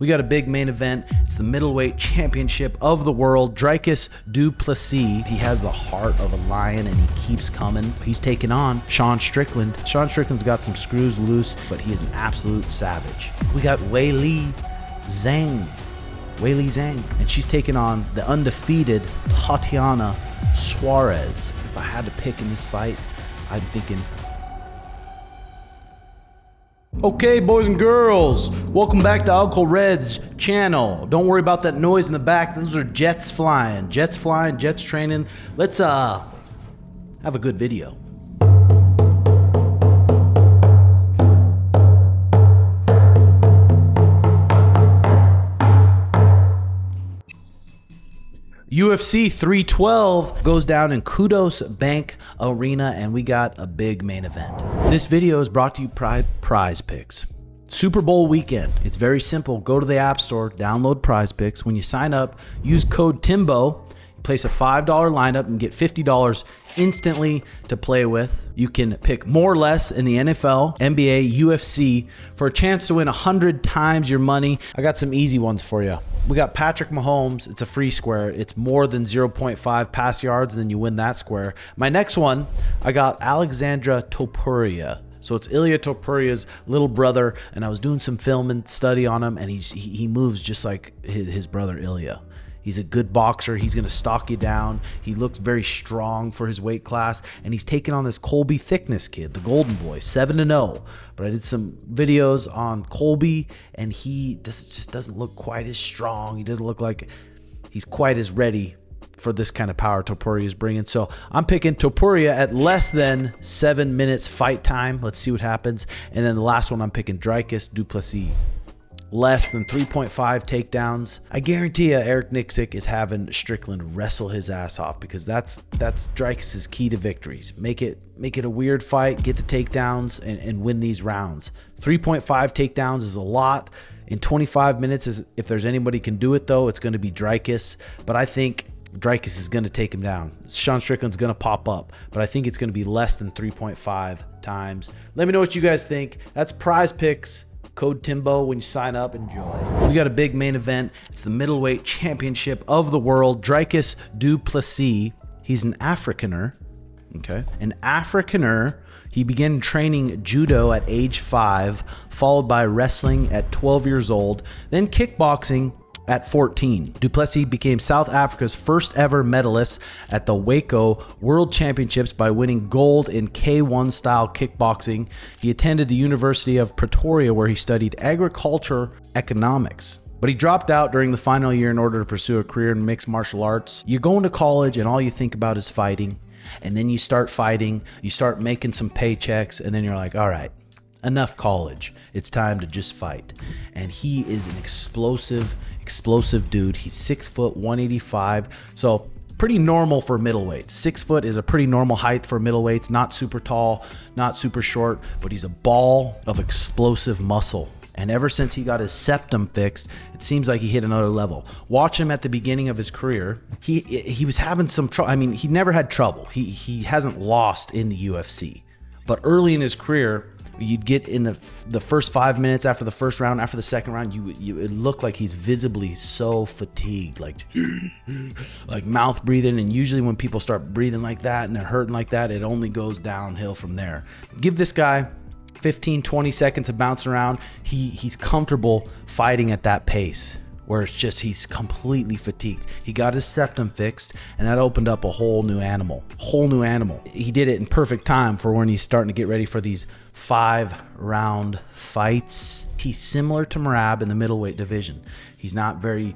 We got a big main event. It's the middleweight championship of the world. Dricus du Plessis. He has the heart of a lion and he keeps coming. He's taking on Sean Strickland. Sean Strickland's got some screws loose, but he is an absolute savage. We got Weili Zhang. And she's taking on the undefeated Tatiana Suarez. If I had to pick in this fight, I'm thinking... Okay, boys and girls, welcome back to Uncle Red's channel. Don't worry about that noise in the back. Those are jets flying, jets training. Let's have a good video. UFC 312 goes down in Kudos Bank Arena, and we got a big main event. This video is brought to you by PrizePicks. Super Bowl weekend. It's very simple. Go to the App Store, download PrizePicks. When you sign up, use code TIMBO. Place a $5 lineup and get $50 instantly to play with. You can pick more or less in the NFL, NBA, UFC for a chance to win 100 times your money. I got some easy ones for you. We got Patrick Mahomes. It's a free square. It's more than 0.5 pass yards, then you win that square. My next one, I got Alexandra Topuria. So it's Ilia Topuria's little brother, and I was doing some film and study on him, and he moves just like his brother Ilia. He's a good boxer. He's going to stalk you down. He looks very strong for his weight class. And he's taking on this Colby Thickness kid, the Golden Boy, 7-0. But I did some videos on Colby, and he just doesn't look quite as strong. He doesn't look like he's quite as ready for this kind of power Topuria is bringing. So I'm picking Topuria at less than 7 minutes fight time. Let's see what happens. And then the last one, I'm picking Dricus du Plessis. Less than 3.5 takedowns. I guarantee you Eric Nixick is having Strickland wrestle his ass off, because that's Dricus's key to victories. Make it a weird fight, get the takedowns, and win these rounds. 3.5 takedowns is a lot. In 25 minutes, if there's anybody can do it though, it's going to be Dricus. But I think Dricus is going to take him down. Sean Strickland's going to pop up, but I think it's going to be less than 3.5 times. Let me know what you guys think. That's PrizePicks. Code TIMBO when you sign up. Enjoy. We got a big main event. It's the middleweight championship of the world. Dricus du Plessis. He's an Afrikaner. Okay. An Afrikaner. He began training judo at age 5, followed by wrestling at 12 years old, then kickboxing at 14. Du Plessis became South Africa's first ever medalist at the Waco World Championships by winning gold in K1 style kickboxing. He attended the University of Pretoria, where he studied agriculture economics. But he dropped out during the final year in order to pursue a career in mixed martial arts. You go into college and all you think about is fighting. And then you start fighting, you start making some paychecks, and then you're like, all right, enough college. It's time to just fight. And he is an explosive dude. He's 6 foot, 185. So pretty normal for middleweights. 6 foot is a pretty normal height for middleweights. Not super tall, not super short, but he's a ball of explosive muscle. And ever since he got his septum fixed, it seems like he hit another level. Watch him at the beginning of his career. He was having some trouble. I mean, he never had trouble. He hasn't lost in the UFC. But early in his career, you'd get in the first 5 minutes after the first round, after the second round, it looked like he's visibly so fatigued, like mouth breathing. And usually when people start breathing like that and they're hurting like that, it only goes downhill from there. Give this guy 15, 20 seconds of bouncing around. He's comfortable fighting at that pace, where it's just he's completely fatigued. He got his septum fixed, and that opened up a whole new animal. He did it in perfect time for when he's starting to get ready for these 5-round fights. He's similar to Merab in the middleweight division. He's not very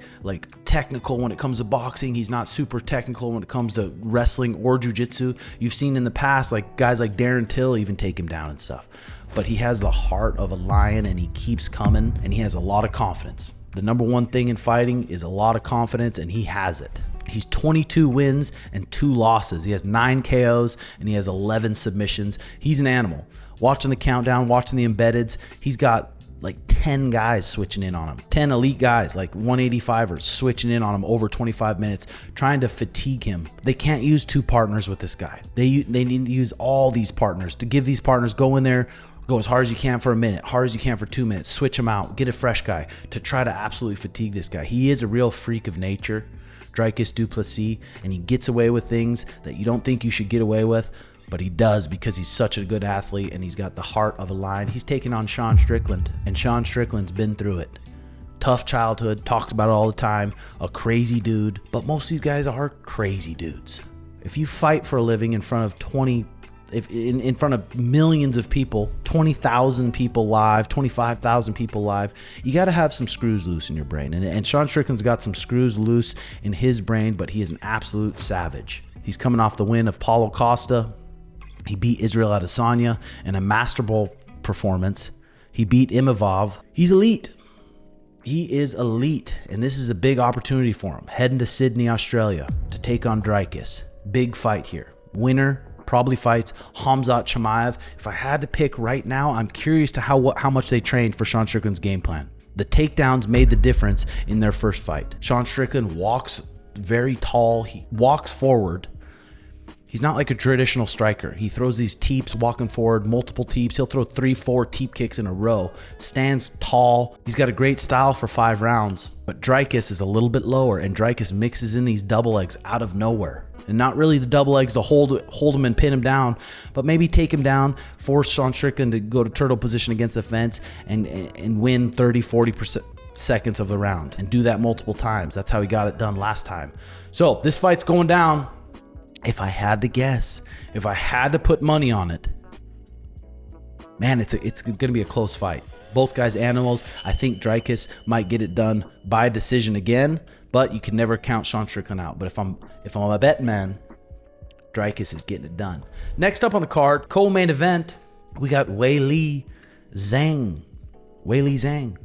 technical when it comes to boxing. He's not super technical when it comes to wrestling or jiu-jitsu. You've seen in the past guys like Darren Till even take him down and stuff. But he has the heart of a lion, and he keeps coming, and he has a lot of confidence. The number one thing in fighting is a lot of confidence, and he has it. He's 22 wins and 2 losses. He has 9 KOs, and he has 11 submissions. He's an animal. Watching the countdown, watching the embeddeds, he's got 10 guys switching in on him. 10 elite guys, 185ers, switching in on him over 25 minutes, trying to fatigue him. They can't use 2 partners with this guy. They need to use all these partners, to give these partners, go in there, Go as hard as you can for a minute, hard as you can for 2 minutes, switch him out, get a fresh guy to try to absolutely fatigue this guy. He is a real freak of nature, Dricus du Plessis, and he gets away with things that you don't think you should get away with, but he does because he's such a good athlete and he's got the heart of a lion. He's taking on Sean Strickland, and Sean Strickland's been through it. Tough childhood, talks about it all the time, a crazy dude, but most of these guys are crazy dudes. If you fight for a living in front of in front of millions of people, 20,000 people live, 25,000 people live, you got to have some screws loose in your brain. And Sean Strickland's got some screws loose in his brain, but he is an absolute savage. He's coming off the win of Paulo Costa. He beat Israel Adesanya in a masterful performance. He beat Imavov. He's elite. He is elite, and this is a big opportunity for him. Heading to Sydney, Australia to take on Dricus. Big fight here. Winner probably fights Khamzat Chimaev. If I had to pick right now, I'm curious to how much they trained for Sean Strickland's game plan. The takedowns made the difference in their first fight. Sean Strickland walks very tall. He walks forward. He's not like a traditional striker. He throws these teeps walking forward, multiple teeps. He'll throw 3-4 teep kicks in a row. Stands tall. He's got a great style for 5 rounds. But Dricus is a little bit lower, and Dricus mixes in these double legs out of nowhere. And not really the double legs to hold him and pin him down, but maybe take him down, force Sean Strickland to go to turtle position against the fence and win 30-40% seconds of the round and do that multiple times. That's how he got it done last time. So this fight's going down. If I had to guess, if I had to put money on it, man, it's going to be a close fight. Both guys animals. I think Dricus might get it done by decision again, but you can never count Sean Strickland out. But if I'm a betting man, Dricus is getting it done. Next up on the card, co-main event, we got Weili Zhang. Weili Zhang,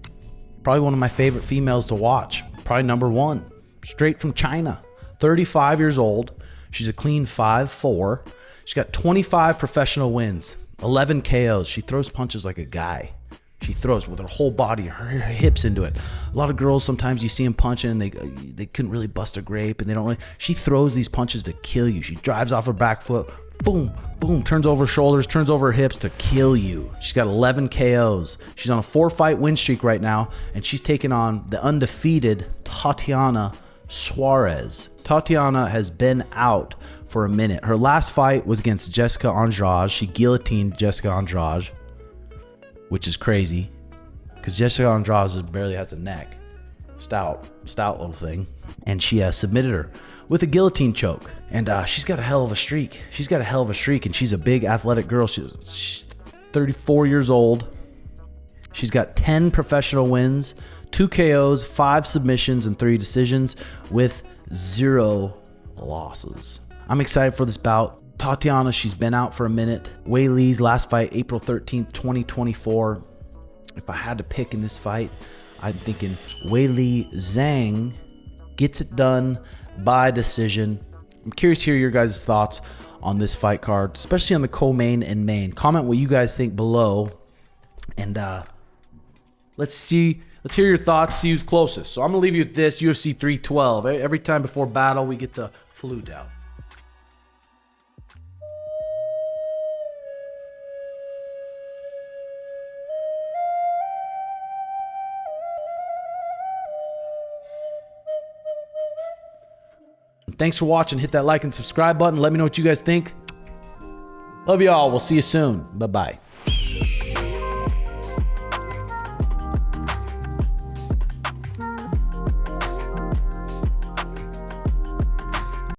probably one of my favorite females to watch. Probably number 1, straight from China. 35 years old. She's a clean 5'4". She's got 25 professional wins, 11 KOs. She throws punches like a guy. She throws with her whole body, her hips into it. A lot of girls, sometimes you see them punching and they couldn't really bust a grape, and they don't really. She throws these punches to kill you. She drives off her back foot, boom, boom, turns over her shoulders, turns over her hips to kill you. She's got 11 KOs. She's on a 4-fight win streak right now, and she's taking on the undefeated Tatiana Suarez. Tatiana has been out for a minute. Her last fight was against Jessica Andrade. She guillotined Jessica Andrade, which is crazy because Jessica Andrade barely has a neck. Stout little thing. And she submitted her with a guillotine choke. And she's got a hell of a streak. And she's a big athletic girl. She's 34 years old. She's got 10 professional wins, 2 KOs, 5 submissions, and 3 decisions with 0 losses. I'm excited for this bout. Tatiana, she's been out for a minute. Weili's last fight, April 13th, 2024. If I had to pick in this fight, I'm thinking Weili Zhang gets it done by decision. I'm curious to hear your guys' thoughts on this fight card, especially on the co-main and main. Comment what you guys think below, and let's hear your thoughts, see who's closest. So I'm gonna leave you with this, UFC 312. Every time before battle, we get the flute out. Thanks for watching. Hit that like and subscribe button. Let me know what you guys think. Love y'all. We'll see you soon. Bye-bye.